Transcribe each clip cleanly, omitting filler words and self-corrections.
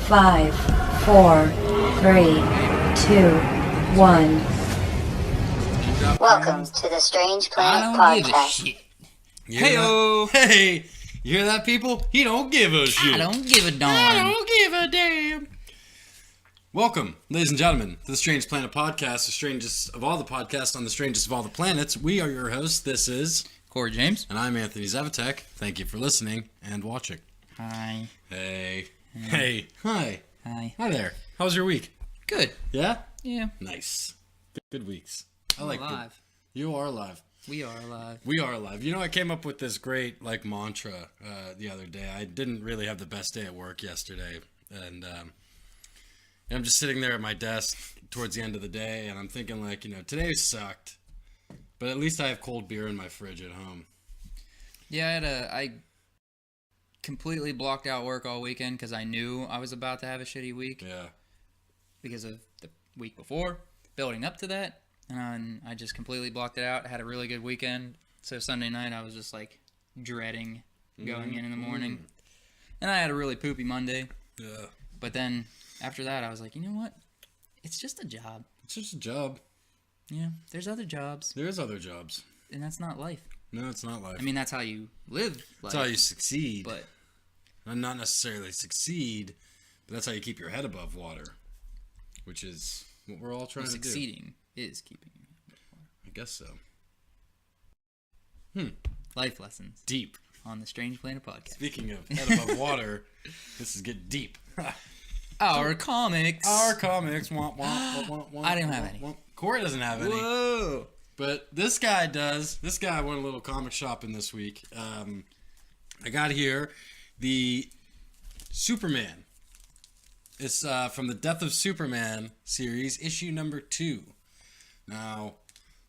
5, 4, 3, 2, 1. Welcome to the Strange Planet I don't give a Podcast. shit. Hey-o. Hey, you hear that, people? He don't give a shit. I don't give a darn. I don't give a damn. Welcome, ladies and gentlemen, to the Strange Planet Podcast, the strangest of all the podcasts on the strangest of all the planets. We are your hosts. This is Corey James. And I'm Anthony Zavitek. Thank you for listening and watching. Hi. Hey. Hey. Hi. Hi. Hi there. How was your week? Good. Yeah? Yeah. Nice. Good weeks. I We're like alive. Good. You are alive. We are alive. We are alive. You know, I came up with this great, mantra the other day. I didn't really have the best day at work yesterday. And I'm just sitting there at my desk towards the end of the day, and I'm thinking, today sucked. But at least I have cold beer in my fridge at home. Yeah, I completely blocked out work all weekend because I knew I was about to have a shitty week. Yeah. Because of the week before, building up to that. And I just completely blocked it out. I had a really good weekend. So Sunday night, I was just dreading going in the morning. And I had a really poopy Monday. Yeah. But then after that, I was like, you know what? It's just a job. It's just a job. Yeah, there's other jobs. There's other jobs. And that's not life. No, it's not life. I mean, that's how you live life. That's how you succeed. But Not necessarily succeed, but that's how you keep your head above water, which is what we're all trying to do. succeeding is keeping you. I guess so. Life lessons Deep. on the Strange Planet Podcast. Speaking of head above water, this is getting deep. Our comics. Our comics. Wah, wah, wah, wah, I don't have wah, any. wah. Corey doesn't have any. Whoa. But this guy does. This guy went a little comic shopping this week. I got here the Superman. It's from the Death of Superman series, issue number 2. Now,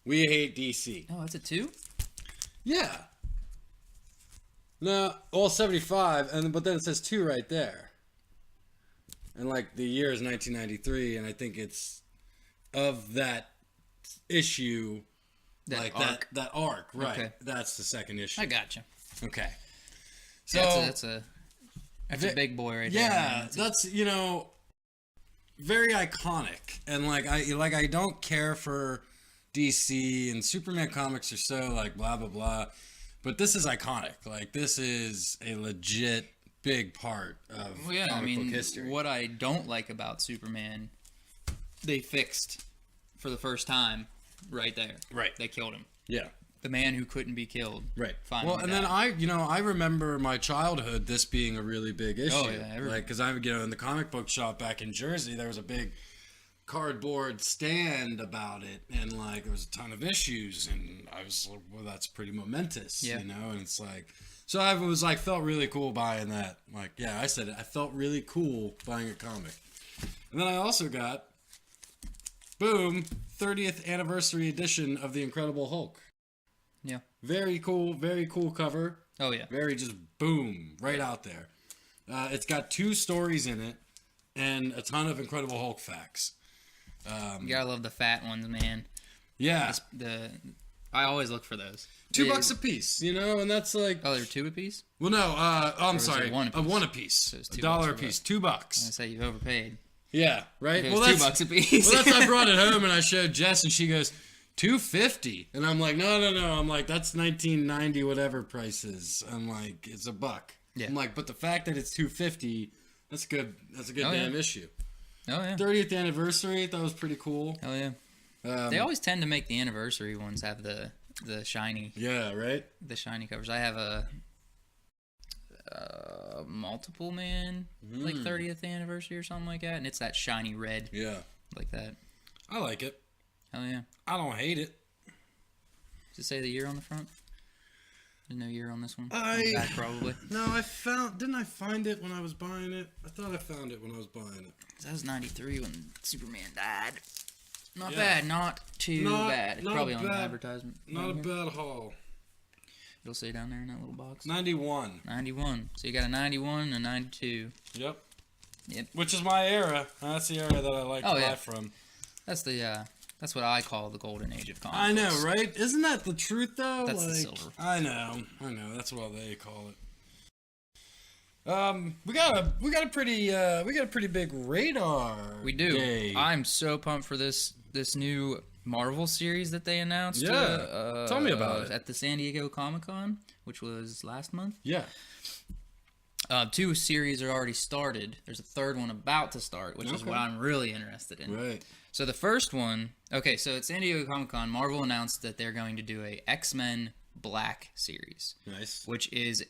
we hate DC. Oh, that's a 2? Yeah. No, all 75, but then it says 2 right there. And the year is 1993, and I think it's of that issue, That arc. that arc, right? Okay. That's the second issue. I gotcha. Okay. So That's a a big boy right there. yeah, Man. that's very iconic, and I don't care for DC and Superman comics are so blah blah blah, but this is iconic. This is a legit big part of comic book history. What I don't like about Superman, they fixed for the first time right there. Right. They killed him. Yeah. The man who couldn't be killed. Right. Finally Well, and died. then I remember my childhood, this being a really big issue. Oh, yeah, everybody. Because in the comic book shop back in Jersey, there was a big cardboard stand about it, and there was a ton of issues, and I was like, well, that's pretty momentous, Yeah. and it's so I was felt really cool buying that. I said it, I felt really cool buying a comic. And then I also got, boom, 30th anniversary edition of The Incredible Hulk. Yeah. Very cool cover. Oh, yeah. Very just boom, right out there. It's got 2 stories in it and a ton of Incredible Hulk facts. You gotta love the fat ones, man. Yeah. I always look for those. $2 a piece, and that's Oh, they're 2 a piece? well, no, I'm was it sorry. one a piece? One a piece. So it's $2 $1 a for piece. both. $2. I say you've overpaid. Yeah, right? It was $2 a piece. Well, I brought it home and I showed Jess and she goes, $2.50. And I'm like, no. I'm like, that's 1990 whatever prices. I'm like, it's $1. Yeah. I'm like, but the fact that it's $2.50, that's good. That's a good Oh, damn yeah. issue. Oh, yeah. 30th anniversary, that was pretty cool. Oh, yeah. They always tend to make the anniversary ones have the shiny covers. I have a multiple man 30th anniversary or something like that, and it's that shiny red. Yeah. Like that. I like it. Oh, yeah. I don't hate it. Does it say the year on the front? There's no year on this one. On the back, probably. No, didn't I find it when I was buying it? I thought I found it when I was buying it. That was 93 when Superman died. Not Yeah. bad. Not too bad. not Probably on the bad. advertisement. Not a right here. bad haul. It'll say down there in that little box. 91. 91. So you got a 91 and a 92. Yep. Yep. Which is my era. That's the era that I like to buy from. That's that's what I call the golden age of comics. I know, right? Isn't that the truth, though? That's the silver. I know. That's what they call it. We got a pretty big radar. We do. day. I'm so pumped for this new Marvel series that they announced. Yeah. Tell me about it. At the San Diego Comic-Con, which was last month. Yeah. 2 series are already started. There's a third one about to start, which is Okay. what I'm really interested in. Right. So the first one, okay, so at San Diego Comic-Con, Marvel announced that they're going to do a X-Men Black series, Nice. which is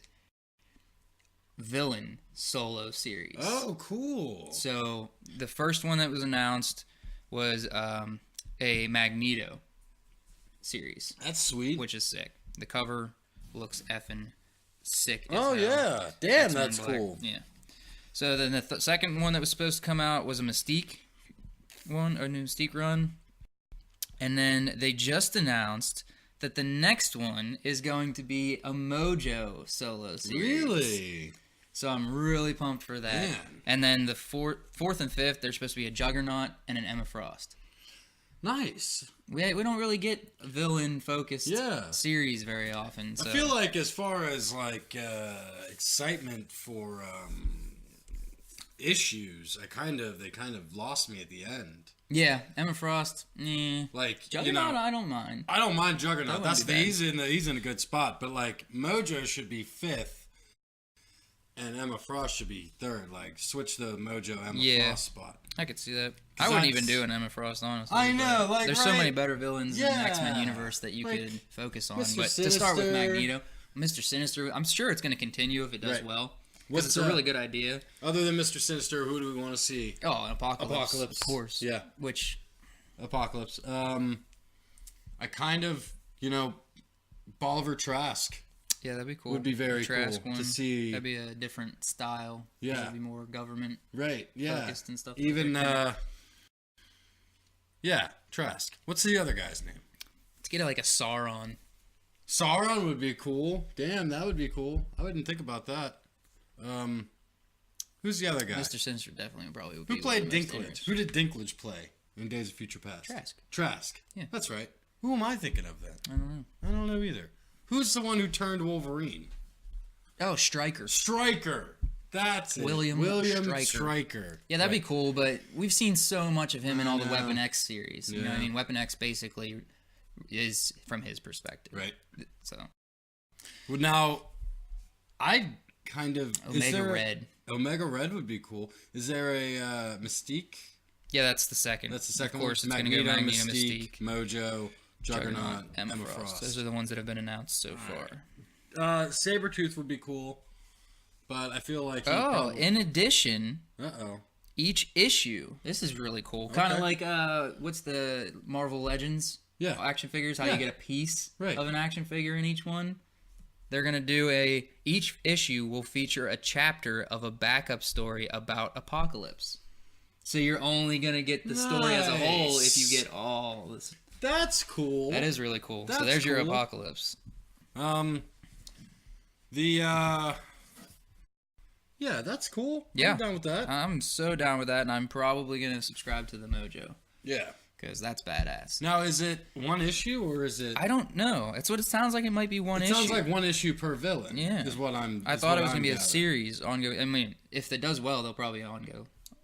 villain solo series. Oh, cool. So the first one that was announced was a Magneto series, That's sweet. which is sick. The cover looks effing sick as Oh hell. yeah. Damn, X-Men that's Black. cool. Yeah. So then the second one that was supposed to come out was a Mystique one, or new Mystique run. And then they just announced that the next one is going to be a Mojo solo series. Really? So I'm really pumped for that. Man. And then the fourth and fifth, there's supposed to be a Juggernaut and an Emma Frost. Nice. We don't really get villain focused Yeah. series very often. So. I feel like as far as like excitement for issues, they kind of lost me at the end. Yeah, Emma Frost. Like Juggernaut, I don't mind. I don't mind Juggernaut. That wouldn't be bad. He's in a good spot, but like Mojo should be 5th, and Emma Frost should be 3rd. Like switch the Mojo Emma Frost spot. I could see that. 'Cause I wouldn't that's- even do an Emma Frost, honestly. I know, but like, there's so right. many better villains in the Yeah. X-Men universe that you Like, could focus on. Mr. But to start with Sinister. Magneto, Mr. Sinister, I'm sure it's going to continue if it does Right. well. What's Because it's a really good idea. Other than Mr. Sinister, who do we want to see? Oh, an Apocalypse. Apocalypse. Of course. Yeah. Which, Apocalypse. I kind of, Bolivar Trask yeah, that'd be cool. would be very Trask cool one. to see. That'd be a different style. Yeah. That'd be more government Right, yeah. focused and stuff. Even, like that. yeah, Trask. What's the other guy's name? Let's get like a Sauron. Sauron would be cool. Damn, that would be cool. I wouldn't think about that. Who's the other guy? Mr. Sinister definitely probably would be. Who played one of the most Dinklage? interesting. Who did Dinklage play in Days of Future Past? Trask. Trask. Yeah. That's right. Who am I thinking of then? I don't know. I don't know either. Who's the one who turned Wolverine? Oh, Stryker. Stryker. That's it. William Stryker. Yeah, that'd be cool, but we've seen so much of him in all the know. Weapon X series. You know what I Yeah. mean? Weapon X basically is from his perspective. Right. So, Well, now, I kind of... Omega Red. Omega Red would be cool. Is there a Mystique? Yeah, that's the second. That's the second Of course, one. it's going to go Magneto, Mystique, Mystique, Mojo, Juggernaut, Emma Frost. Those are the ones that have been announced so far. Sabretooth would be cool, but I feel like... In addition, Uh-oh. each issue, this is really cool. Kind of like, what's the Marvel Legends action figures? How Yeah. you get a piece Right. of an action figure in each one. They're going to do each issue will feature a chapter of a backup story about Apocalypse. So you're only going to get the story as a whole if you get all this. That's cool. That is really cool. That's So there's your cool. Apocalypse. Yeah, that's cool. Yeah. I'm down with that. I'm so down with that, and I'm probably going to subscribe to the Mojo. Yeah. Because that's badass. Now, is it one issue or is it... I don't know. That's what it sounds like. It might be one It issue. sounds like one issue per villain. Yeah. Is what I'm... I is thought what it was I'm going to be a gathering. series, ongoing. I mean, if it does well, they'll probably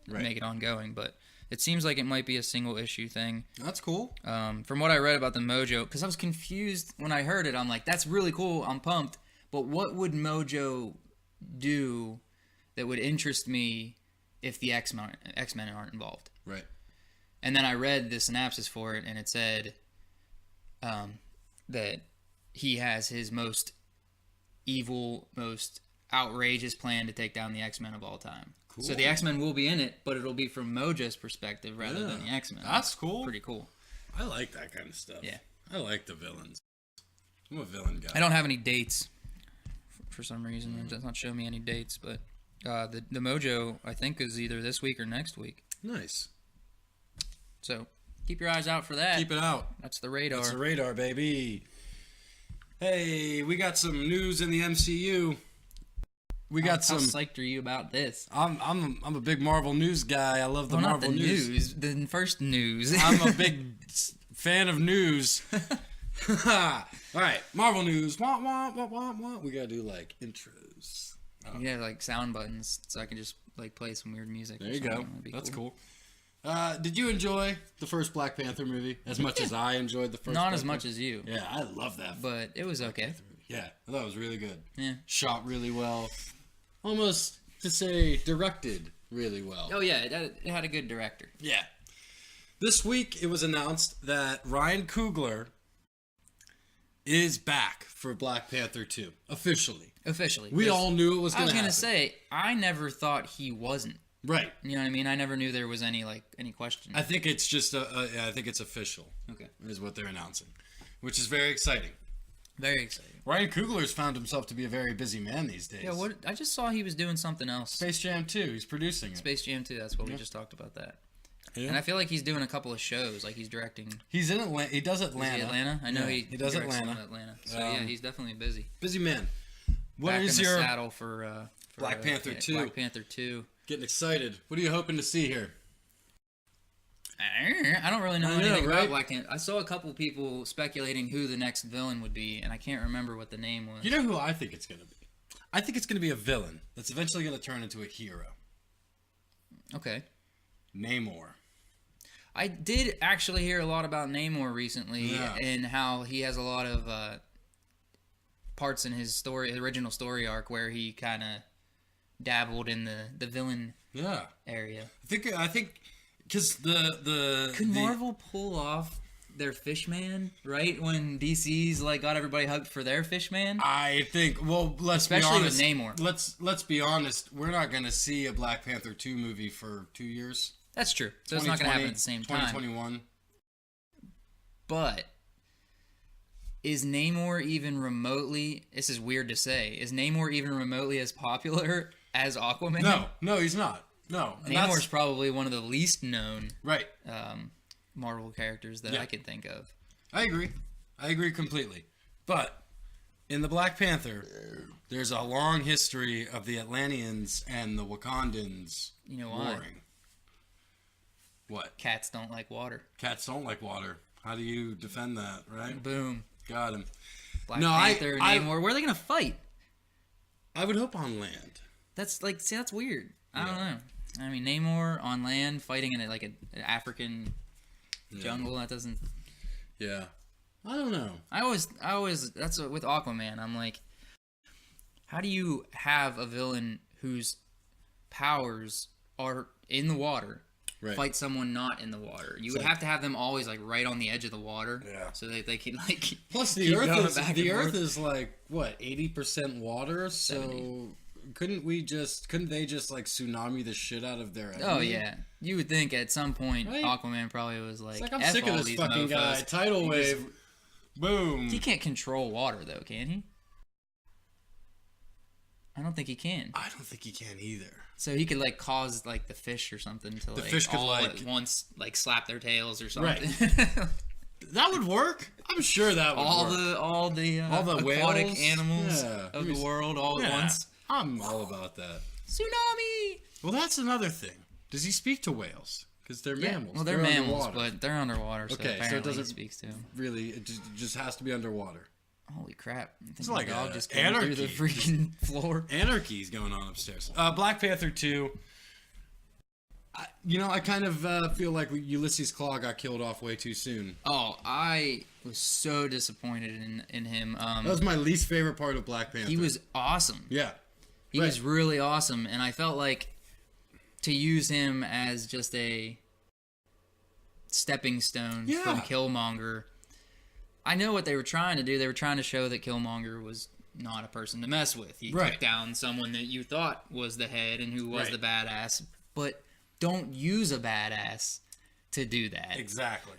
make it ongoing. But it seems like it might be a single issue thing. That's cool. From what I read about the Mojo, because I was confused when I heard it. I'm like, that's really cool. I'm pumped. But what would Mojo do that would interest me if the X-Men aren't involved? Right. And then I read the synopsis for it, and it said that he has his most evil, most outrageous plan to take down the X-Men of all time. Cool. So the X-Men will be in it, but it'll be from Mojo's perspective rather than the X-Men. That's cool. Pretty cool. I like that kind of stuff. Yeah. I like the villains. I'm a villain guy. I don't have any dates for some reason. It does not show me any dates, but the Mojo, I think, is either this week or next week. Nice. So keep your eyes out for that. Keep it out. That's the radar. It's the radar, baby. Hey, we got some news in the MCU. We got How some. psyched are you about this? I'm a big Marvel news guy. I love the Well, Marvel not the news. The first news. I'm a big fan of news. All right, Marvel news. Wah, wah, wah, wah, wah. We gotta do like intros. You can have like sound buttons, so I can just like play some weird music. There you go. That's cool. Did you enjoy the first Black Panther movie as much as I enjoyed the first? Not as much as you. Yeah, I love that. But it was okay. Yeah, I thought it was really good. Yeah. Shot really well. Almost to say directed really well. Oh yeah, it had a good director. Yeah. This week it was announced that Ryan Coogler is back for Black Panther 2. Officially. We all knew it was going to happen. I was going to say, I never thought he wasn't. Right. You know what I mean? I never knew there was any question. I think it's just I think it's official. Okay. Is what they're announcing, which is very exciting. Very exciting. Ryan Coogler's found himself to be a very busy man these days. Yeah, I just saw he was doing something else. Space Jam 2, he's producing it. Space Jam 2, that's what we just talked about that. Yeah. And I feel like he's doing a couple of shows, like he's directing. He's in Atlanta. He does Atlanta. Is he Atlanta? I know he does directs Atlanta. So yeah, he's definitely busy. Busy man. What Back is in the your saddle for Black Panther 2? Black Panther 2. Getting excited. What are you hoping to see here? I don't really know anything about Black Panther. I saw a couple people speculating who the next villain would be, and I can't remember what the name was. You know who I think it's going to be? I think it's going to be a villain that's eventually going to turn into a hero. Okay. Namor. I did actually hear a lot about Namor recently, and how he has a lot of parts in his original story arc, where he kind of dabbled in the villain area. I think because could Marvel pull off their Fishman right when DC's like got everybody hyped for their Fishman? I think especially with Namor. Let's be honest. We're not going to see a Black Panther 2 movie for 2 years. That's true. So it's not going to happen at the same time. 2021. But is Namor even remotely? This is weird to say. Is Namor even remotely as popular as Aquaman? No, he's not. No, Namor's probably one of the least known Marvel characters that I can think of. I agree completely. But in the Black Panther, there's a long history of the Atlanteans and the Wakandans warring. What? Cats don't like water. Cats don't like water. How do you defend that, right? Boom. Got him. Black Panther, Namor. Where are they going to fight? I would hope on land. That's that's weird. I don't know. I mean, Namor on land fighting in an African jungle. That doesn't. Yeah. I don't know. I always. That's with Aquaman. I'm like, how do you have a villain whose powers are in the water? Fight someone not in the water. You would have to have them always right on the edge of the water, so that they can Plus, the Earth is like what 80% water. 70. So couldn't they just tsunami the shit out of their enemy? Oh yeah, you would think at some point Aquaman probably was like, I'm sick of this fucking guy. Tidal wave, boom. He can't control water though, can he? I don't think he can. I don't think he can either. So he could cause the fish or something to fish could all at once slap their tails or something. Right. That would work. I'm sure that would work. All the aquatic whales? Animals of the world all at once. I'm all about that. Tsunami. Well, that's another thing. Does he speak to whales? Because they're mammals. Well, they're mammals, but they're underwater. So apparently so it doesn't he speaks to them. Really, it just has to be underwater. Holy crap! It's like dog just came through the freaking floor. Anarchy's going on upstairs. Black Panther 2. I kind of feel like Ulysses Claw got killed off way too soon. Oh, I was so disappointed in him. That was my least favorite part of Black Panther. He was awesome. Yeah. He was really awesome, and I felt like to use him as just a stepping stone from Killmonger. I know what they were trying to do. They were trying to show that Killmonger was not a person to mess with. He took down someone that you thought was the head and who was the badass. But don't use a badass to do that. Exactly.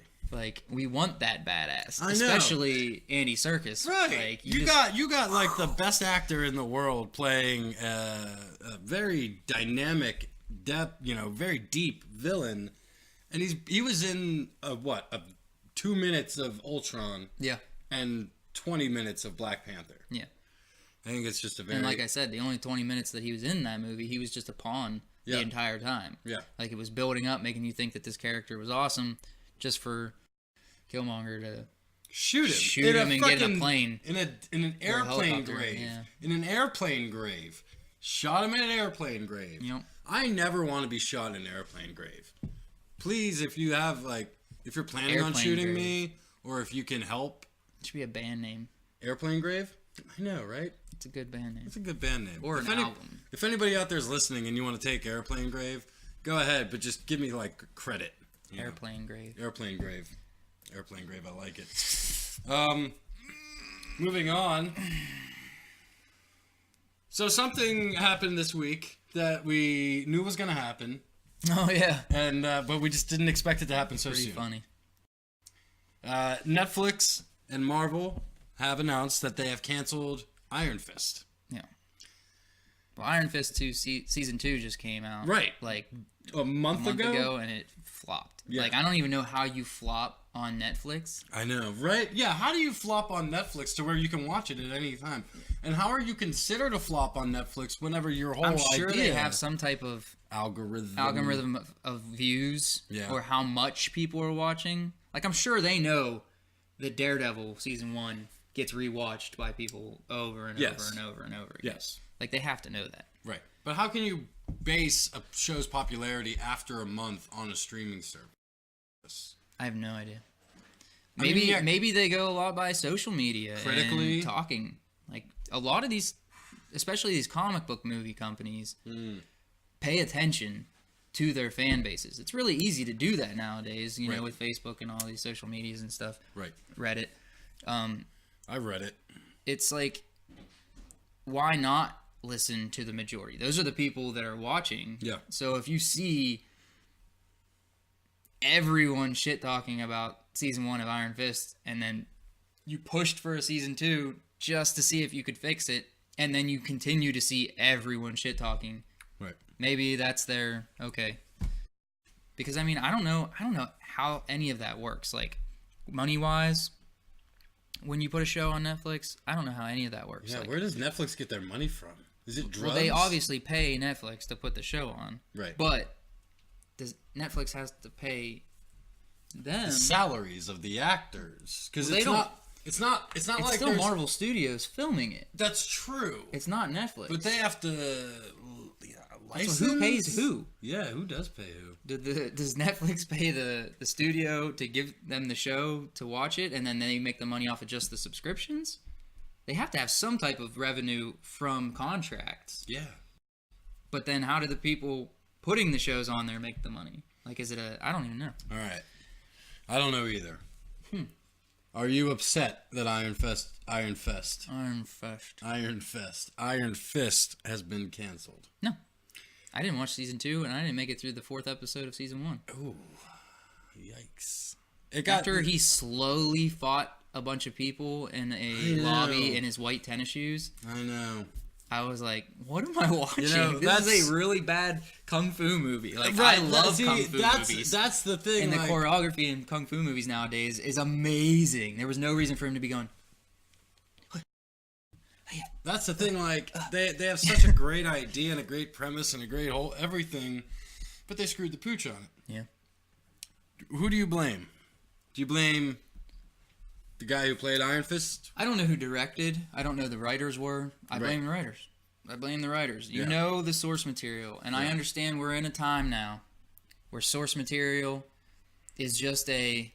We want that badass. I know. Especially Andy Serkis. Right. You got the best actor in the world playing a very dynamic, very deep villain. And he was in a 2 minutes of Ultron, and 20 minutes of Black Panther. Yeah, I think it's just a very. And like I said, the only 20 minutes that he was in that movie, he was just a pawn the entire time. Yeah, it was building up, making you think that this character was awesome, just for Killmonger to shoot him and get in a plane in an airplane grave. In an airplane grave, Shot him in an airplane grave. Yep. I never want to be shot in an airplane grave. Please, if you have, like, if you're planning on Airplane shooting grave. me, or if you can help. It should be a band name. Airplane grave? I know, right? It's a good band name. It's a good band name. Or an album. If anybody out there is listening and you want to take Airplane Grave, go ahead, but just give me, like, credit. you know. Airplane grave. Airplane grave. Airplane grave, I like it. Moving on. So something happened this week that we knew was going to happen. Oh, yeah. And but we just didn't expect it to happen so Pretty soon. funny. Netflix and Marvel have announced that they have canceled Iron Fist. Yeah. Well, Iron Fist 2 season 2 just came out. Right. Like A month ago? and it flopped. Yeah. Like, I don't even know how you flop on Netflix. I know, right? Yeah, how do you flop on Netflix to where you can watch it at any time? And how are you considered a flop on Netflix whenever your whole I'm sure idea... they have some type of algorithm of views Yeah. or how much people are watching. Like, I'm sure they know that Daredevil season 1 gets rewatched by people over and Yes. over and over and over again. Yes. Like, they have to know that. Right. But how can you base a show's popularity after a month on a streaming service? I have no idea. I mean, Maybe yeah. maybe they go a lot by social media Critically. and talking. Like, a lot of these, especially these comic book movie companies, pay attention to their fan bases. It's really easy to do that nowadays, you Right. know, with Facebook and all these social medias and stuff. Right. Reddit. I read it. It's like, why not listen to the majority? Those are the people that are watching. Yeah. So if you see everyone shit talking about season 1 of Iron Fist, and then you pushed for a season 2 just to see if you could fix it, and then you continue to see everyone shit talking, Right. maybe that's their okay. Because I mean, I don't know how any of that works. Like, money wise, when you put a show on Netflix, I don't know how any of that works. Yeah, Like, where does Netflix get their money from? Is it drugs? well, they obviously pay Netflix to put the show on. Right. But does Netflix has to pay them? The salaries of the actors. Because Well, it's they not... It's not It's like still there's... Marvel Studios filming it. That's true. It's not Netflix. But they have to... license? So who pays who? Yeah, who does pay who? Does Netflix pay the studio to give them the show to watch it, and then they make the money off of just the subscriptions? They have to have some type of revenue from contracts. Yeah. But then how do the people putting the shows on there make the money? Like, is it I don't even know. All right. I don't know either. Are you upset that Iron Fist Iron Fist. has been canceled? No. I didn't watch season 2, and I didn't make it through the 4th episode of season 1. Ooh. Yikes. It got... After he slowly fought a bunch of people in a lobby in his white tennis shoes, I know. I was like, what am I watching? You know, this is that's- a really bad kung fu movie. Like, Right, I love kung fu that's, movies. That's the thing. And the like, choreography in kung fu movies nowadays is amazing. There was no reason for him to be going, that's the thing. Like, they have such a great idea and a great premise and a great whole everything, but they screwed the pooch on it. yeah. Who do you blame? Do you blame the guy who played Iron Fist? I don't know who directed. I don't know who the writers were. I blame the writers. You Yeah. know the source material. And I understand we're in a time now where source material is just a...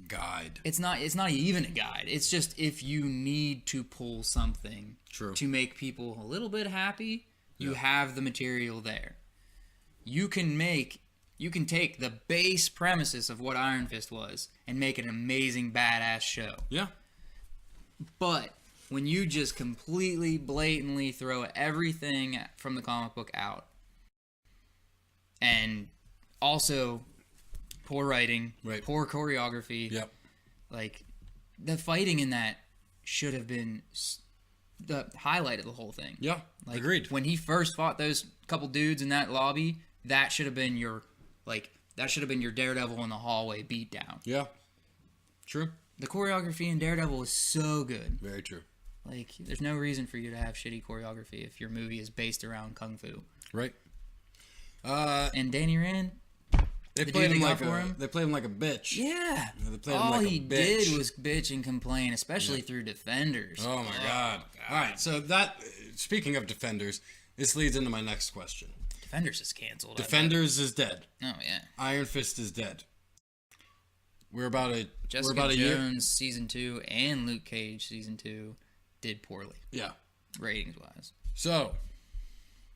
Guide. It's not even a guide. It's just if you need to pull something True. to make people a little bit happy, you have the material there. You can take the base premises of what Iron Fist was and make an amazing badass show. Yeah. But when you just completely blatantly throw everything from the comic book out, and also poor writing, Right. poor choreography, Yep. like, the fighting in that should have been the highlight of the whole thing. Yeah. Like, Agreed. When he first fought those couple dudes in that lobby, that should have been your Daredevil in the hallway beatdown. Yeah. True. The choreography in Daredevil is so good. Very true. Like, there's no reason for you to have shitty choreography if your movie is based around kung fu. Right. And Danny Rand, They the played dude him they like got for him? They played him like a bitch. yeah. they played him All like a he bitch. did was bitch and complain, especially through Defenders. Oh my god. All right. So that speaking of Defenders, This leads into my next question. Defenders is canceled. Defenders is dead. Oh yeah. Iron Fist is dead. We're about a Jessica year. Jones season 2 and Luke Cage season 2 did poorly, Yeah. ratings wise. So,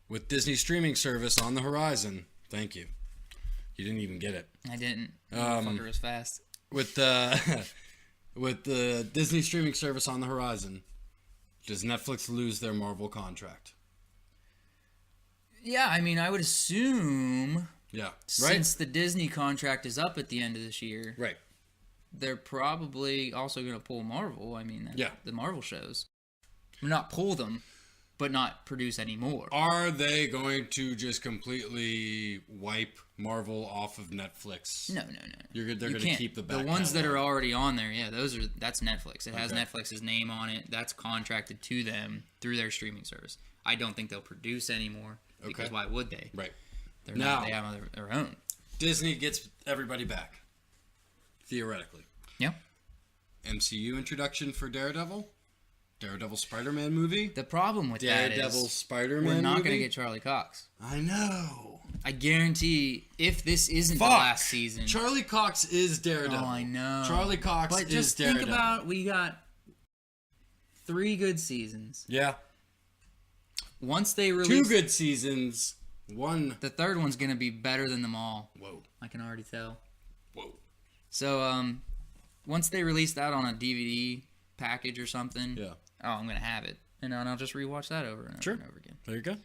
with Disney streaming service on the horizon, thank you. You didn't even get it. I didn't. Motherfucker was fast. With the with the Disney streaming service on the horizon, does Netflix lose their Marvel contract? Yeah, I mean, I would assume Yeah. Right? since the Disney contract is up at the end of this year, Right. they're probably also going to pull Marvel. I mean, Yeah. the Marvel shows. Not pull them, but not produce any more. Are they going to just completely wipe Marvel off of Netflix? No. They're You going to can't. keep the back The ones that are catalog. already on there, yeah, that's Netflix. It has Okay. Netflix's name on it. That's contracted to them through their streaming service. I don't think they'll produce anymore because Okay. why would they? Right. They're Now- not. They have their own. Disney gets everybody back. Theoretically. Yeah. MCU introduction for Daredevil? Daredevil Spider-Man movie? The problem with that Daredevil is Spider-Man we're not movie? going to get Charlie Cox. I know. I guarantee if this isn't Fuck. the last season. Charlie Cox is Daredevil. Oh, I know. Charlie Cox But is just Daredevil. think about, we got 3 good seasons. Yeah. Once they 2 release, good seasons. 1. the third one's going to be better than them all. Whoa. I can already tell. Whoa. So, once they release that on a DVD package or something, Yeah. oh, I'm going to have it. And I'll just rewatch that over and over Sure. and over again. There you go.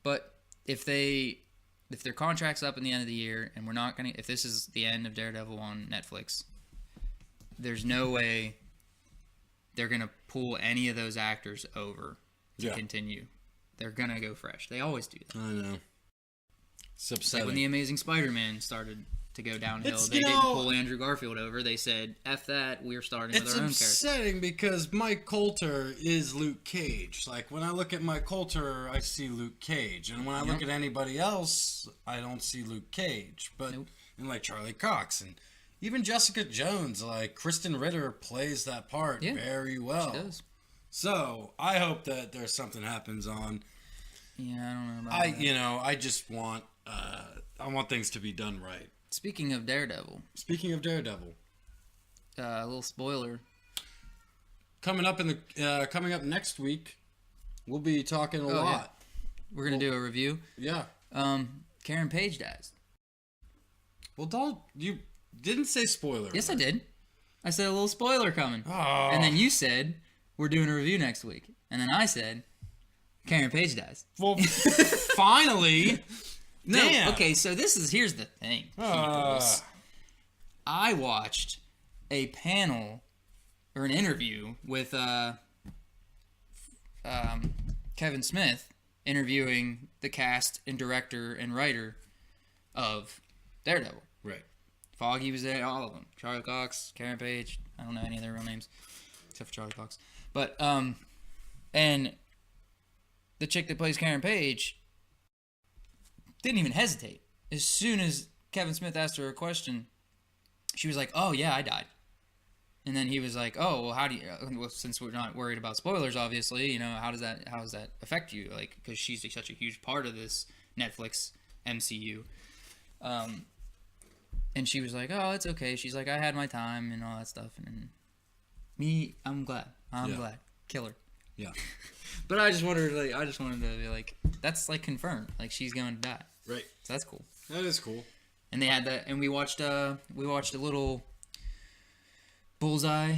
But if their contract's up in the end of the year and we're not going to, if this is the end of Daredevil on Netflix, there's no way they're going to pull any of those actors over to Yeah. continue. They're going to go fresh. They always do that. I know. It's Like upsetting. when The Amazing Spider-Man started to go downhill, It's, they you didn't know- pull Andrew Garfield over. They said, F that, we're starting with It's our own character. upsetting because Mike Coulter is Luke Cage. Like, when I look at Mike Coulter, I see Luke Cage. And when I look Yep. at anybody else, I don't see Luke Cage. But, Nope. and like Charlie Cox and even Jessica Jones, like Kristen Ritter plays that part Yeah, very well. She does. So, I hope that there's something happens on. Yeah, I don't know about that. I just want, I want things to be done right. Speaking of Daredevil, Speaking of Daredevil, a little spoiler. coming up next week, we'll be talking a Oh, yeah. lot. We're going to do a review. Yeah. Karen Page dies. Well, you didn't say spoiler. Yes, I did. I said a little spoiler coming. Oh. And then you said, we're doing a review next week. And then I said, Karen Page dies. Well, finally. No, Damn. okay, so here's the thing, peoples. I watched a panel, or an interview with Kevin Smith interviewing the cast and director and writer of Daredevil. Right. Foggy was there, all of them. Charlie Cox, Karen Page. I don't know any of their real names, except for Charlie Cox. But, and the chick that plays Karen Page didn't even hesitate. As soon as Kevin Smith asked her a question, she was like, "Oh, yeah, I died." And then he was like, "Oh, well, how do you, well, since we're not worried about spoilers, obviously, how does that affect you? Like, because she's such a huge part of this Netflix MCU." And she was like, "Oh, it's okay." She's like, "I had my time and all that stuff." And me, I'm glad. I'm Yeah. glad. Killer. Yeah. But I just wanted to be like, that's like confirmed. Like, she's going to die. Right. So that's cool. That is cool. And they had that, and we watched a little Bullseye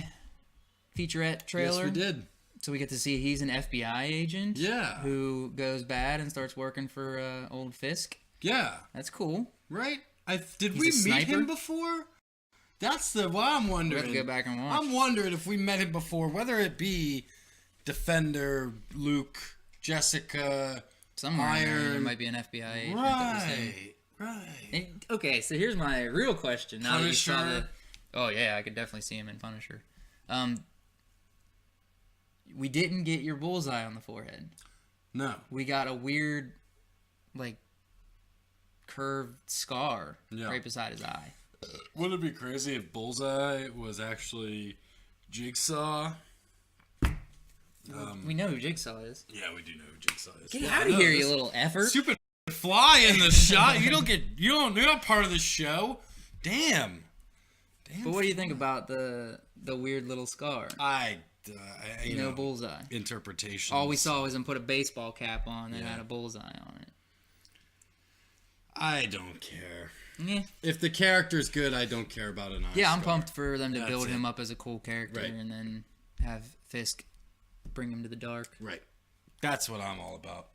featurette trailer. Yes, we did. So we get to see he's an FBI agent. Yeah. Who goes bad and starts working for old Fisk. Yeah. That's cool. Right? Did He's we a meet sniper? him before? That's what I'm We wondering. have to go back and watch. I'm wondering if we met him before, whether it be Defender, Luke, Jessica, Somewhere in there, there Iron. might be an FBI agent. that was him. Right. And, okay, so here's my real question. Now that you saw Punisher. oh yeah, I could definitely see him in Punisher. We didn't get your bullseye on the forehead. No. We got a weird, like, curved scar Yeah. right beside his eye. Wouldn't it be crazy if Bullseye was actually Jigsaw? We know who Jigsaw is. Yeah, we do know who Jigsaw is. Get out of here, you little effort. Stupid fly in the shot. You're not part of the show. Damn. But what do you think about the weird little scar? You know, bullseye. Interpretation. All we saw was him put a baseball cap on that had a bullseye on it. I don't care. Yeah. If the character's good, I don't care about an eye Yeah, I'm scar. pumped for them to build him up as a cool character and then have Fisk bring him to the dark. Right. That's what I'm all about.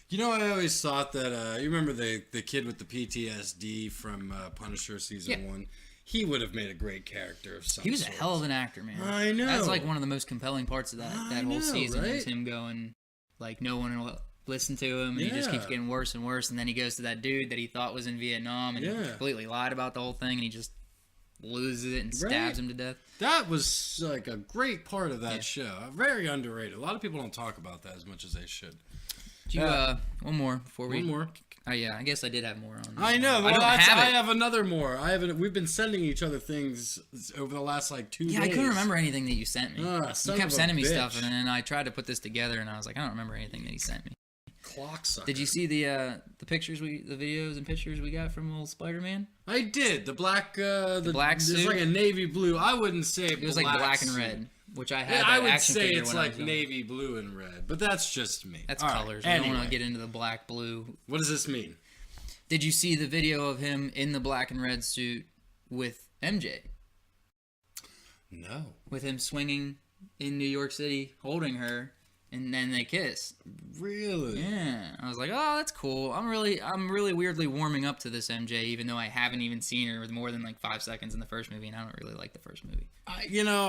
You know, I always thought that, you remember the kid with the PTSD from Punisher Season 1? He would have made a great character of some He was sort. a hell of an actor, man. I know. That's like one of the most compelling parts of that whole season is him going, like, no one will listen to him, and he just keeps getting worse and worse, and then he goes to that dude that he thought was in Vietnam, and he completely lied about the whole thing, and he just loses it and stabs him to death. That was, like, a great part of that show. Very underrated. A lot of people don't talk about that as much as they should. Do you, one more before we... One more. Yeah, I guess I did have more on. I know. I don't have it. I have another more. We've been sending each other things over the last 2 days. Yeah, I couldn't remember anything that you sent me. Son you kept of a sending me bitch. stuff, and then I tried to put this together, and I was like, I don't remember anything that he sent me. Clock sucker. Did you see the videos and pictures we got from old Spider-Man? I did. The black, the black suit. It's like a navy blue. I wouldn't say it was like black and suit. red, which I had. Yeah, that I would action say figure it's when I like was young. navy blue and red, but that's just me. That's All colors. Right. I don't want Anyway. to get into the black blue. What does this mean? Did you see the video of him in the black and red suit with MJ? No. With him swinging in New York City, holding her, and then they kiss. Really? Yeah. I was like, oh, that's cool. I'm really weirdly warming up to this MJ, even though I haven't even seen her with more than 5 seconds in the first movie, and I don't really like the first movie.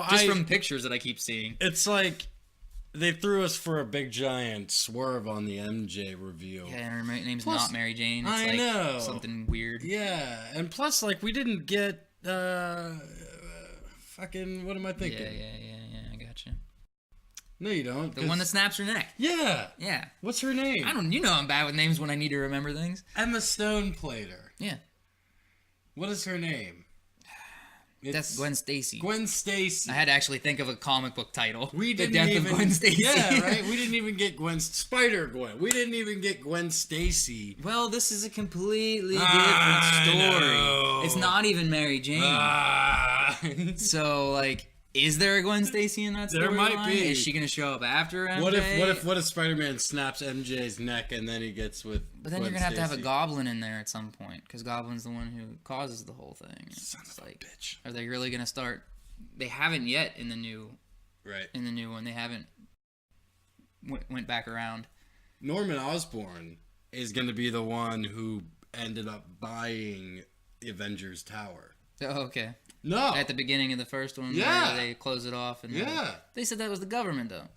Just from pictures that I keep seeing. It's like they threw us for a big giant swerve on the MJ reveal. Yeah, and her name's Plus, not Mary Jane. It's I know. something weird. Yeah, and plus, we didn't get fucking. What am I thinking? Yeah. I got you. No, you don't. The one that snaps her neck. Yeah. Yeah. What's her name? You know I'm bad with names when I need to remember things. Emma Stone played her. Yeah. What is her name? That's Gwen Stacy. Gwen Stacy. I had to actually think of a comic book title. We didn't The Death even, of Gwen Stacy. Yeah, right? We didn't even get Spider-Gwen. We didn't even get Gwen Stacy. Well, this is a completely different story. It's not even Mary Jane. So, is there a Gwen Stacy in that story? There might be. Is she going to show up after MJ? What if Spider-Man snaps MJ's neck and then he gets with But then Gwen you're going to have Stacy? a Goblin in there at some point, because Goblin's the one who causes the whole thing. Son of a bitch. Are they really going to start? They haven't yet in the new one. They haven't went back around. Norman Osborn is going to be the one who ended up buying the Avengers Tower. Oh, okay. No. At the beginning of the first one, Yeah. where they close it off. And Yeah. They said that was the government, though.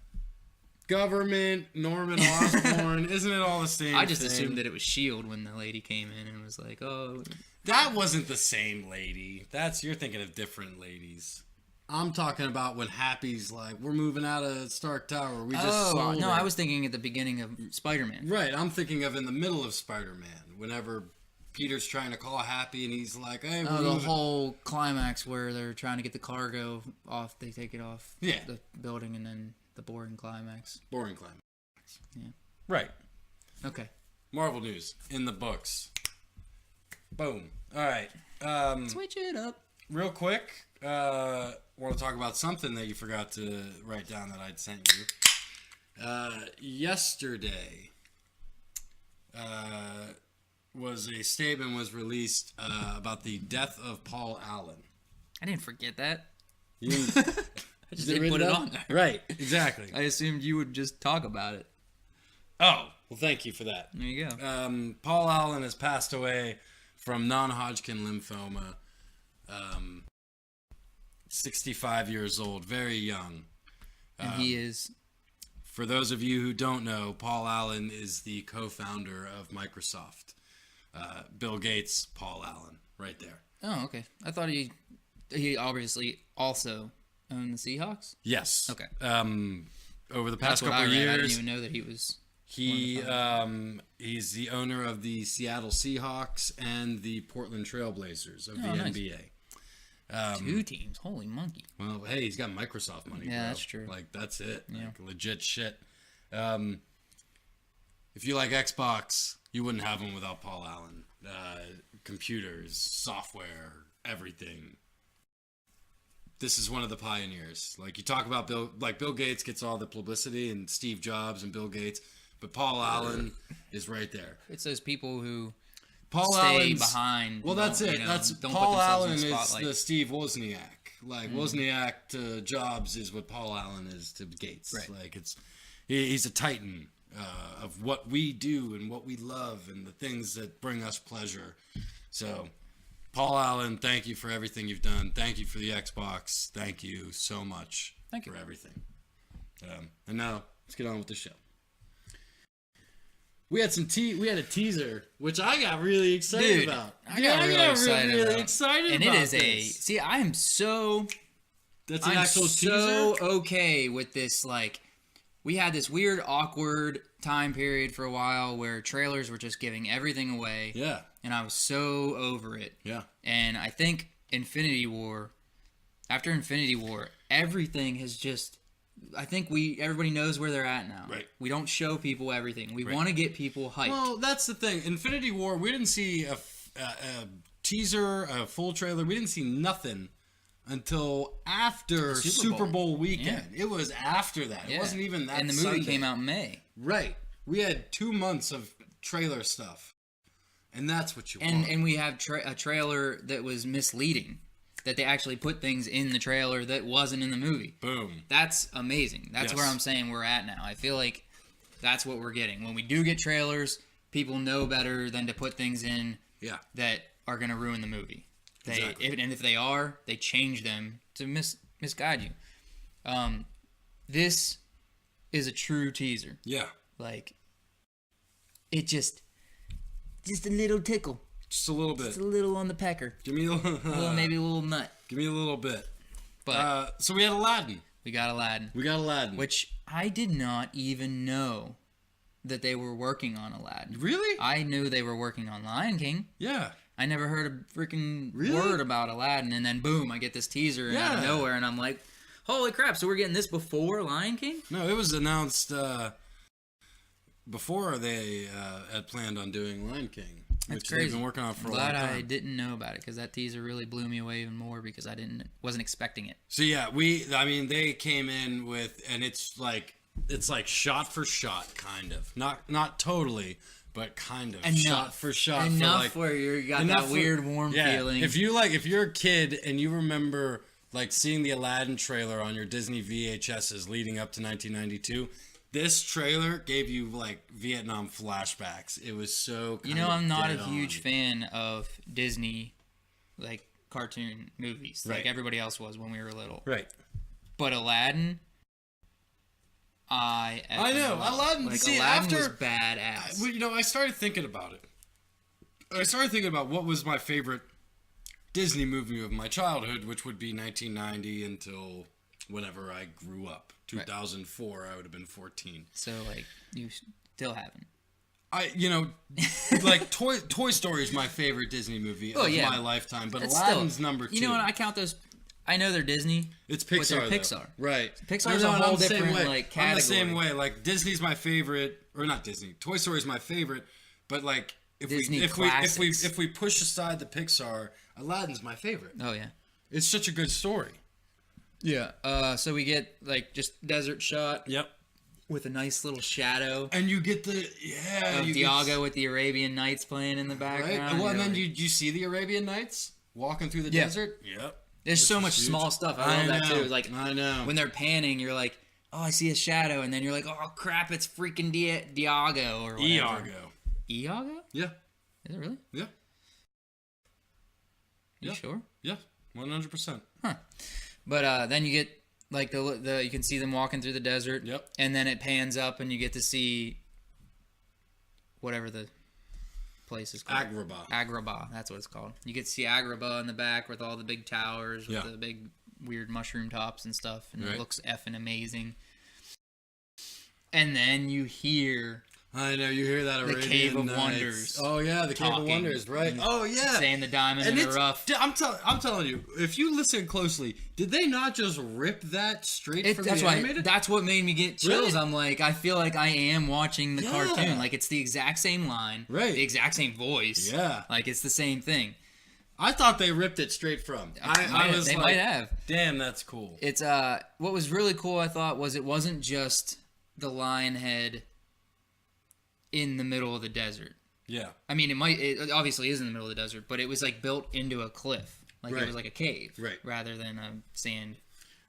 Government, Norman Osborn, isn't it all the same I just thing? assumed that it was S.H.I.E.L.D. when the lady came in and was like, oh. That wasn't the same lady. You're thinking of different ladies. I'm talking about when Happy's like, we're moving out of Stark Tower. We just sold no, her. I was thinking at the beginning of Spider-Man. Right, I'm thinking of in the middle of Spider-Man, whenever Peter's trying to call Happy and he's like, hey, we're The moving. whole climax where they're trying to get the cargo off, they take it off Yeah. the building, and then the boring climax. Boring climax. Yeah. Right. Okay. Marvel news in the books. Boom. All right. Switch it up. Real quick, want to talk about something that you forgot to write down that I'd sent you. Yesterday was a statement was released about the death of Paul Allen. I didn't forget that. You didn't, I just didn't put it on there. Right, exactly. I assumed you would just talk about it. Oh, well, thank you for that. There you go. Paul Allen has passed away from non-Hodgkin lymphoma. 65 years old, very young. And he is... For those of you who don't know, Paul Allen is the co-founder of Microsoft. Bill Gates, Paul Allen, right there. Oh, okay. I thought he obviously also owned the Seahawks. Yes. Okay. Over the That's past what couple I of read. years, I didn't even know that he was... he's the owner of the Seattle Seahawks and the Portland Trailblazers of the nice. NBA. 2 teams. Holy monkey. Well, hey, he's got Microsoft money. Yeah, bro. that's true. Like, that's it. Yeah. Like, legit shit. If you like Xbox, you wouldn't have them without Paul Allen. Computers, software, everything. This is one of the pioneers. Like, you talk about Bill Gates gets all the publicity, and Steve Jobs and Bill Gates, but Paul Allen is right there. It's those people who Paul stay Allen's behind. Well, that's it. Don't put Paul themselves Allen in the is spotlight. the Steve Wozniak. Like Wozniak to Jobs is what Paul Allen is to Gates. Right. Like he's a titan of what we do and what we love and the things that bring us pleasure. So, Paul Allen, thank you for everything you've done. Thank you for the Xbox. Thank you so much Thank you for everything. And now let's get on with the show. We had a teaser, which I got really excited about. I got really excited excited and about it is this. See, I am so That's an I'm actual so teaser. okay with this. Like, we had this weird, awkward time period for a while where trailers were just giving everything away. Yeah, And I was so over it. yeah, And I think after Infinity War, everything has just. I think everybody knows where they're at now. Right. We don't show people everything. We Right. want to get people hyped. Well, that's the thing. Infinity War, we didn't see a teaser, a full trailer. We didn't see nothing until after Super Bowl weekend. It was after that. Yeah. It wasn't even that. And the movie came out in May. Right. We had 2 months of trailer stuff, and that's what you want. And we have a trailer that was misleading. That they actually put things in the trailer that wasn't in the movie. Boom. That's amazing. That's Yes. where I'm saying we're at now. I feel like that's what we're getting. When we do get trailers, people know better than to put things in Yeah. that are going to ruin the movie. Exactly. If they are, they change them to misguide you. This is a true teaser. Yeah. Like, it just a little tickle. Just a little bit. Just a little on the pecker. Give me a little. Maybe a little nut. Give me a little bit. But So we had Aladdin. we got Aladdin. Which Which I did not even know that they were working on Aladdin. really? I knew they were working on Lion King. Yeah. I never heard a freaking Really? word about Aladdin, and then boom, I get this teaser out of Yeah. nowhere, and I'm like, holy crap, so we're getting this before Lion King? No, it was announced before they had planned on doing Lion King, That's which crazy. they've been working on for I'm a long glad time. I didn't know about it, because that teaser really blew me away even more, because I wasn't expecting it. So yeah, they came in with, and it's like shot for shot, kind of, not totally, but kind of shot for shot. Enough for where you got that weird warm feeling. If you're a kid and you remember like seeing the Aladdin trailer on your Disney VHSs leading up to 1992. This trailer gave you like Vietnam flashbacks. It was so You know, I'm not a dead huge on. fan of Disney, like, cartoon movies, like Right. everybody else was when we were little. Right. But Aladdin, I know, love. Aladdin- Like, see, Aladdin was after- badass. Well, you know, I started thinking about it. I started thinking about what was my favorite Disney movie of my childhood, which would be 1990 until whenever I grew up. 2004, I would have been 14. So, like, you still haven't. Like Toy Story is my favorite Disney movie of my lifetime, but It's Aladdin's still, number 2. You know what? I count those. I know they're Disney. It's but Pixar. they're though. Pixar. Right? Pixar's No, a and whole I'm the same different way. like I'm the same category. way. Like Disney's my favorite, or not Disney. Toy Story is my favorite, but like Disney if classics. we push aside the Pixar, Aladdin's my favorite. Oh yeah. It's such a good story. Yeah. So we get like just desert shot Yep. with a nice little shadow And you get of Diago with the Arabian Nights playing in the right? background. Well, and You're then like- you see the Arabian Nights walking through the Yeah. desert. Yep. There's so Which much is huge. small stuff. I love that too. Like I know. when they're panning, you're like, oh, I see a shadow, and then you're like, oh crap, it's freaking Diago or whatever. Iago. Iago? Yeah. Is it really? Yeah. You Yeah. sure? Yeah. 100%. But then you get like the you can see them walking through the desert. Yep. And then it pans up, and you get to see whatever the place is called. Agrabah. Agrabah, that's what it's called. You get to see Agrabah in the back with all the big towers, with Yeah. the big weird mushroom tops and stuff, and Right. it looks effing amazing. And then you hear I know, you hear that Arabian Cave of Nights. Wonders. Oh, yeah, the Cave of Talking. Wonders, right? Oh, yeah. Saying the diamond in the rough. I'm telling you, if you listen closely, did they not just rip that straight from the animated? That's what made me get chills. Really? I'm like, I feel like I am watching the Yeah. cartoon. Like, it's the exact same line. Right. The exact same voice. Yeah. Like, it's the same thing. I thought they ripped it straight from. They might have. Damn, that's cool. It's what was really cool, I thought, was it wasn't just the lion head in the middle of the desert. Yeah. I mean, it obviously is in the middle of the desert, but it was like built into a cliff. Like Right. it was like a cave. Right. Rather than a sand.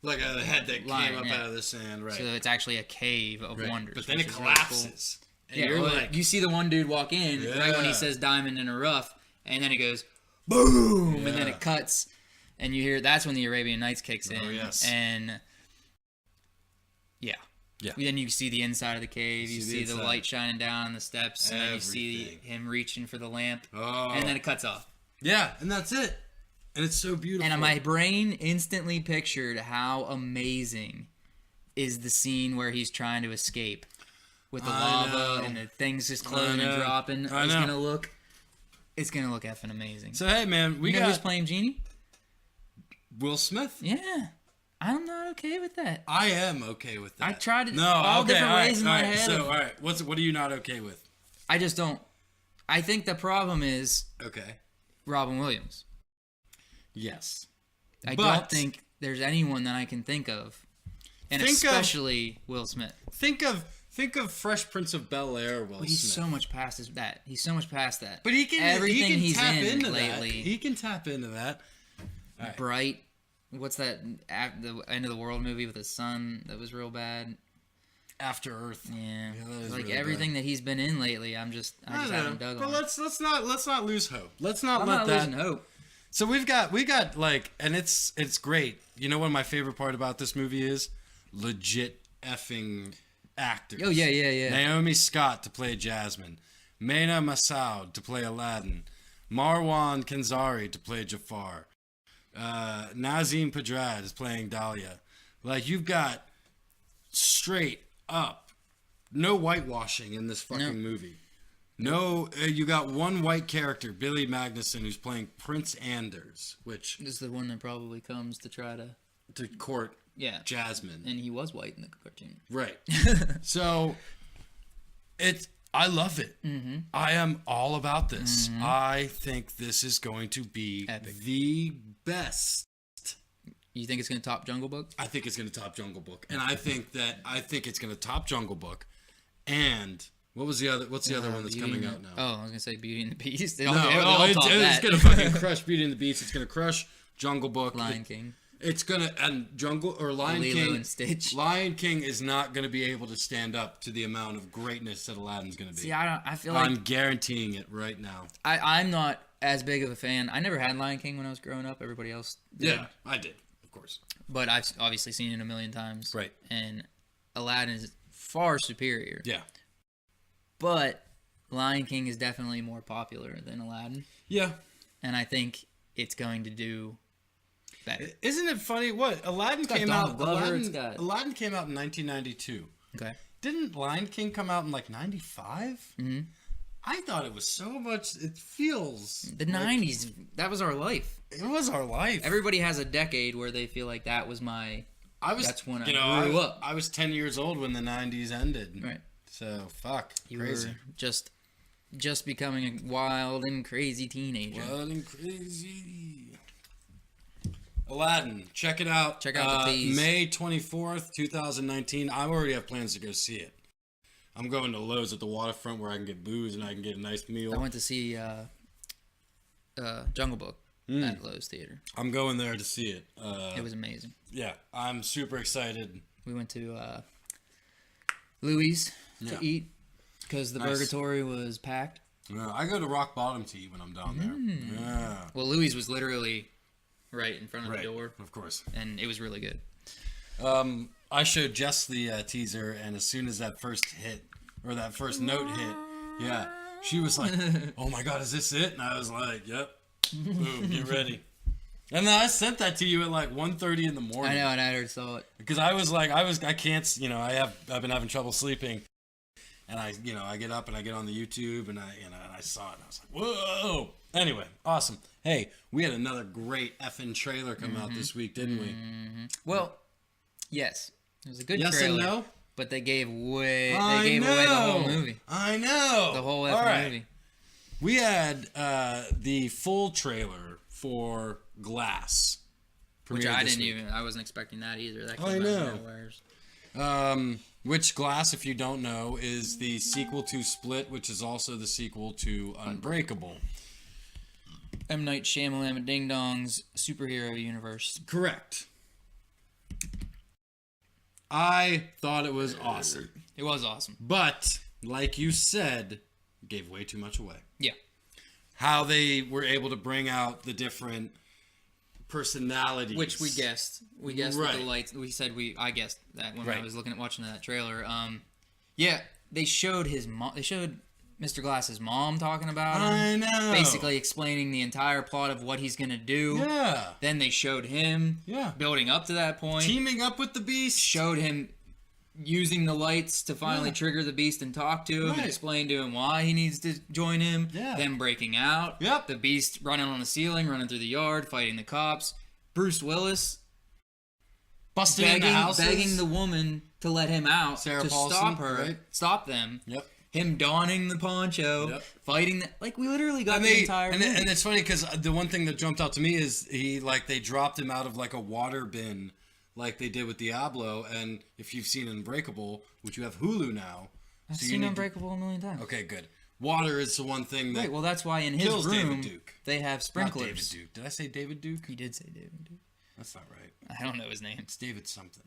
Like a head that Lion, came up yeah. out of the sand, right. So it's actually a cave of Right. wonders. But then which it is really collapses. cool. And Yeah, you're well, like, you see the one dude walk in right when he Yeah. says diamond in a rough, and then it goes boom, and then Yeah. it cuts, and you hear that's when the Arabian Nights kicks in. Oh, yes. And yeah. Yeah. Then you see the inside of the cave, you see the inside. light shining down on the steps, and then you see Everything. him reaching for the lamp, oh. and then it cuts off. Yeah, and that's it. And it's so beautiful. And my brain instantly pictured how amazing is the scene where he's trying to escape with the I lava know. and the things just closing and know. dropping. I It's know. gonna look effing amazing. So, hey, man, we you know who's got playing Genie? Will Smith. Yeah, I'm not okay with that. I am okay with that. I tried it No, all okay, different all right, ways in my all right. head. So, all right, what are you not okay with? I just don't. I think the problem is Okay. Robin Williams. Yes. I But- don't think there's anyone that I can think of, and Think of- especially Will Smith. Think of Fresh Prince of Bel-Air, Will He's Smith. so much past that. He's so much past that. But he can everything he's tap in into lately. that. He can tap into that. All right. Bright. What's that? The end of the world movie with his son that was real bad. After Earth. Yeah, that is like really everything that he's been in lately. I just haven't dug But on. let's not lose hope. Let's not I'm let not that. losing hope. So we got like, and it's great. You know what my favorite part about this movie is? Legit effing actors. Oh yeah. Naomi Scott to play Jasmine, Mena Massoud to play Aladdin, Marwan Kenzari to play Jafar, Nazim Pedrad is playing Dahlia. Like, you've got straight up, no whitewashing in this fucking movie. No, you got one white character, Billy Magnuson, who's playing Prince Anders, which This is the one that probably comes to try to. court Yeah. Jasmine. And he was white in the cartoon. Right. So I love it. Mm-hmm. I am all about this. Mm-hmm. I think this is going to be Epic. the best. You think it's gonna top Jungle Book? I think it's going to top Jungle Book, and I think it's going to top Jungle Book. And what's the other one that's coming out now? Oh, I was gonna say Beauty and the Beast. They No, all top it's that. going to fucking crush Beauty and the Beast. It's going to crush Jungle Book. Lion King. It's gonna and Lion Lilo King. and Stitch. Lion King is not gonna be able to stand up to the amount of greatness that Aladdin's gonna be. See, I feel like I'm guaranteeing it right now. I'm not as big of a fan. I never had Lion King when I was growing up. Everybody else did. Yeah, I did, of course. But I've obviously seen it a million times. Right. And Aladdin is far superior. Yeah. But Lion King is definitely more popular than Aladdin. Yeah. And I think it's going to do better. Isn't it funny? What Aladdin got came Donald out? Glover, it's got- Aladdin came out in 1992. Okay. Didn't Lion King come out in like 95? Mm-hmm. I thought it was so much. It feels The 90s, that was our life. It was our life. Everybody has a decade where they feel like that was that's when I grew up. I was 10 years old when the 90s ended. Right. So fuck. You crazy. were just becoming a wild and crazy teenager. Wild and crazy. Aladdin, check it out. Check out the Tease. May 24th, 2019. I already have plans to go see it. I'm going to Lowe's at the waterfront where I can get booze and I can get a nice meal. I went to see Jungle Book at Lowe's Theater. I'm going there to see it. It was amazing. Yeah, I'm super excited. We went to Louis Yeah. to eat because the Nice. Burgatory was packed. Yeah, I go to Rock Bottom to eat when I'm down there. Yeah. Well, Louis was literally right in front of Right, the door, of course. and it was really good. I showed Jess the teaser, and as soon as that first hit, or that first note hit, yeah, she was like, "Oh my God, is this it?" And I was like, "Yep." Boom, get ready. And then I sent that to you at like 1:30 in the morning. I know, and I already saw it. Because I was like, I can't, I've been having trouble sleeping. And I get up and I get on the YouTube and I saw it and I was like, whoa. Anyway, awesome. Hey, we had another great effing trailer come out this week, didn't we? Well, yes. It was a good Yes trailer. and no? But they gave away the whole movie. I know. The whole All right. movie. We had the full trailer for Glass. Which premiered I this didn't week. I wasn't expecting that either. That came I out know. of nowhere. Which Glass, if you don't know, is the sequel to Split, which is also the sequel to Unbreakable. M. Night Shyamalan Ding Dong's superhero universe. Correct. I thought it was awesome. It was awesome. But, like you said, gave way too much away. Yeah. How they were able to bring out the different personalities. Which we guessed. We guessed Right. with the lights. I guessed that when Right. I was watching that trailer. Yeah, they showed his mom. They showed Mr. Glass's mom talking about him. I know. Basically explaining the entire plot of what he's gonna do. Yeah. Then they showed him building up to that point. Teaming up with the Beast. Showed him using the lights to finally trigger the Beast and talk to him and Right. explain to him why he needs to join him. Yeah. Them breaking out. Yep. The Beast running on the ceiling, running through the yard, fighting the cops. Bruce Willis Busting into houses. begging the woman to let him out Sarah to Paulson, stop her, right? stop them. Yep. Him donning the poncho, Yep. fighting we literally got the entire movie. And it's funny because the one thing that jumped out to me is they dropped him out of like a water bin like they did with Diablo. And if you've seen Unbreakable, which you have Hulu now. I've so you seen need Unbreakable a million times. Okay, good. Water is the one thing that Right, well that's why in his kills David room Duke. they have Not sprinklers. David Duke. Did I say David Duke? He did say David Duke. That's not right. I don't know his name. It's David something.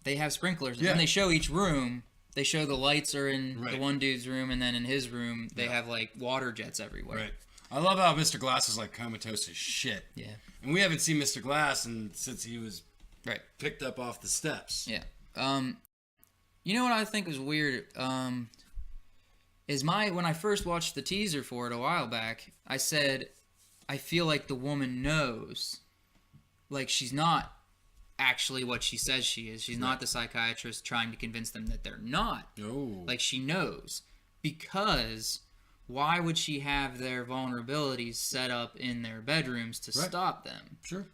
They have sprinklers, Yeah. and they show each room. They show the lights are in Right. the one dude's room, and then in his room they have like water jets everywhere. Right. I love how Mr. Glass is like comatose as shit. Yeah. And we haven't seen Mr. Glass since he was Right. picked up off the steps. Yeah. You know what I think was weird? When I first watched the teaser for it a while back, I said, I feel like the woman knows. Like she's not actually what she says she is. She's not the psychiatrist trying to convince them that they're not. Oh. Like she knows. Because why would she have their vulnerabilities set up in their bedrooms to stop them? Sure.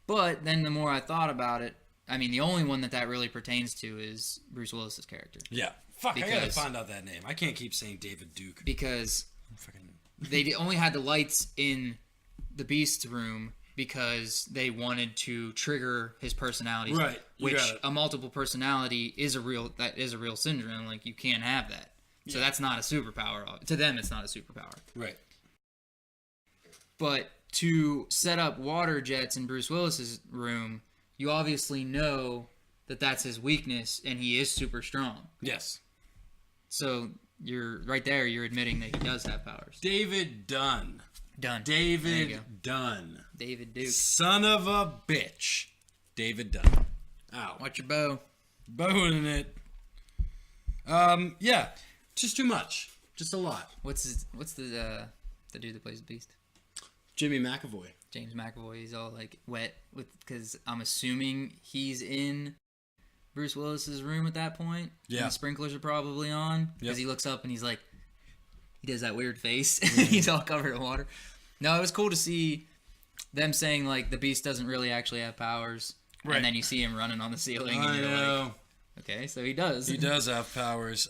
But then the more I thought about it, I mean, the only one that really pertains to is Bruce Willis's character. Yeah. Fuck, I gotta Because- find out that name. I can't keep saying David Duke. Because Fucking... they only had the lights in the Beast's room because they wanted to trigger his personalities. Right. You Which got it. a multiple personality is a real syndrome. Like, you can't have that. So that's not a superpower. To them, it's not a superpower. Right. But to set up water jets in Bruce Willis's room, you obviously know that that's his weakness, and he is super strong. Yes. So you're right there. You're admitting that he does have powers. David Dunn. Done. There you go. David Dunn. David Duke. Son of a bitch. David Dunn. Ow. Watch your bow. Boning it. Yeah. Just too much. Just a lot. What's the dude that plays the Beast? Jimmy McAvoy. James McAvoy. He's all like wet because I'm assuming he's in Bruce Willis's room at that point. Yeah. And the sprinklers are probably on because Yep. he looks up and he's like, he does that weird face. He's all covered in water. No, it was cool to see them saying like the Beast doesn't really actually have powers, Right. and then you see him running on the ceiling. I and you're know. like, okay, so he does. He does have powers.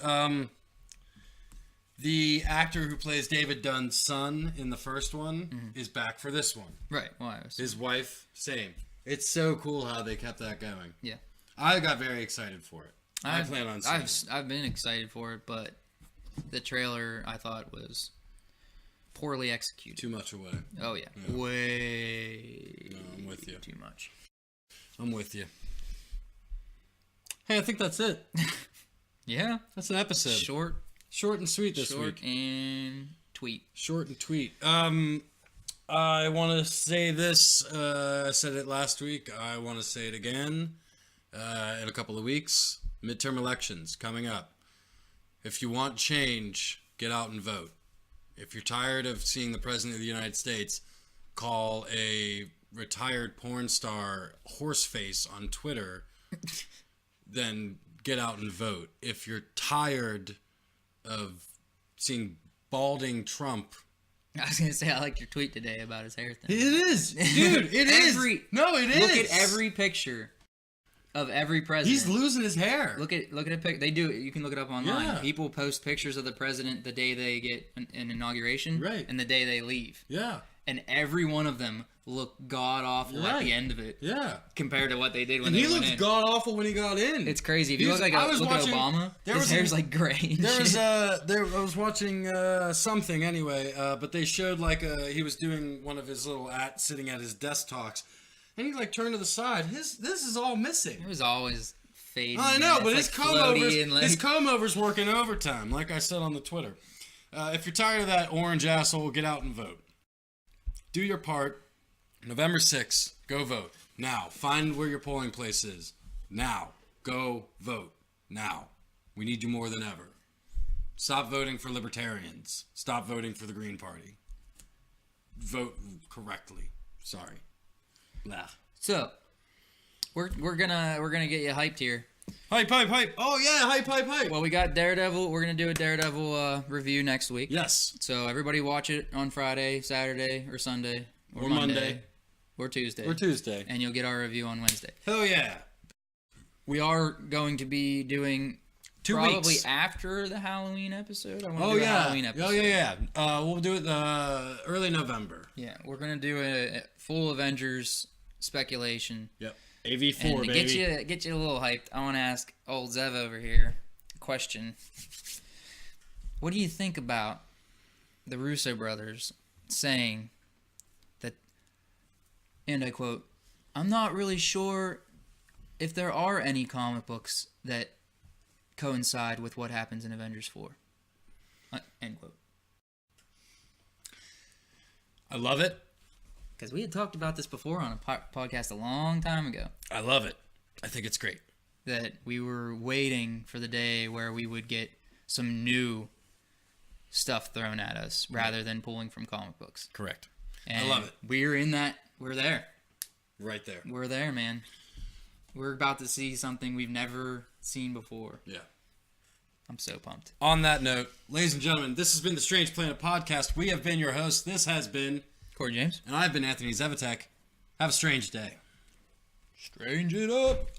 The actor who plays David Dunn's son in the first one is back for this one. Right. Why? His wife, same. It's so cool how they kept that going. Yeah. I got very excited for it. I plan on seeing it. I've been excited for it, but the trailer I thought was poorly executed. Too much away. Oh yeah. Way. No, I'm with you. Too much. I'm with you. Hey, I think that's it. Yeah. That's an episode. Short and sweet this Short week. and tweet. Short and tweet. I want to say this. I said it last week. I want to say it again in a couple of weeks. Midterm elections coming up. If you want change, get out and vote. If you're tired of seeing the President of the United States call a retired porn star horseface on Twitter, then get out and vote. If you're tired of seeing balding Trump. I was gonna say I liked your tweet today about his hair thing. It is, dude. It is. No, it is. Look at every picture of every president. He's losing his hair. Look at a pic. They do. You can look it up online. Yeah. People post pictures of the president the day they get an inauguration, Right, and the day they leave. Yeah. And every one of them look god awful at the end of it. Yeah. Compared to what they did when And they he went looked in. god awful when he got in. It's crazy. If you look at Obama, his hair's like gray. I was watching something anyway, but they showed like he was doing one of his little sitting at his desk talks, and he like turned to the side. This is all missing. It was always fading. I know, but his floaty comb overs working overtime, like I said on the Twitter. If you're tired of that orange asshole, get out and vote. Do your part. November 6th, go vote. Now, find where your polling place is. Now, go vote. Now. We need you more than ever. Stop voting for libertarians. Stop voting for the Green Party. Vote correctly. Sorry. Blah. So, we're gonna get you hyped here. Hype, hype, hype. Oh yeah, hype, hype, hype. Well, we got Daredevil. We're gonna do a Daredevil review next week. Yes. So everybody watch it on Friday, Saturday, or Sunday, or Monday, or Tuesday. Or Tuesday. And you'll get our review on Wednesday. Hell yeah. We are going to be doing 2 probably weeks after the Halloween episode. I want to Oh do a yeah. Halloween episode. Oh yeah, yeah. We'll do it early November. Yeah, we're gonna do a full Avengers speculation. Yep. AV4, And to baby. get you a little hyped, I want to ask old Zev over here a question. What do you think about the Russo brothers saying that, and I quote, "I'm not really sure if there are any comic books that coincide with what happens in Avengers 4." End quote. I love it. Because we had talked about this before on a podcast a long time ago. I love it. I think it's great. That we were waiting for the day where we would get some new stuff thrown at us rather than pulling from comic books. Correct. And I love it. We're in that. We're there. Right there. We're there, man. We're about to see something we've never seen before. Yeah. I'm so pumped. On that note, ladies and gentlemen, this has been the Strange Planet Podcast. We have been your hosts. This has been Corey James. And I've been Anthony Zevatek. Have a strange day. Strange it up.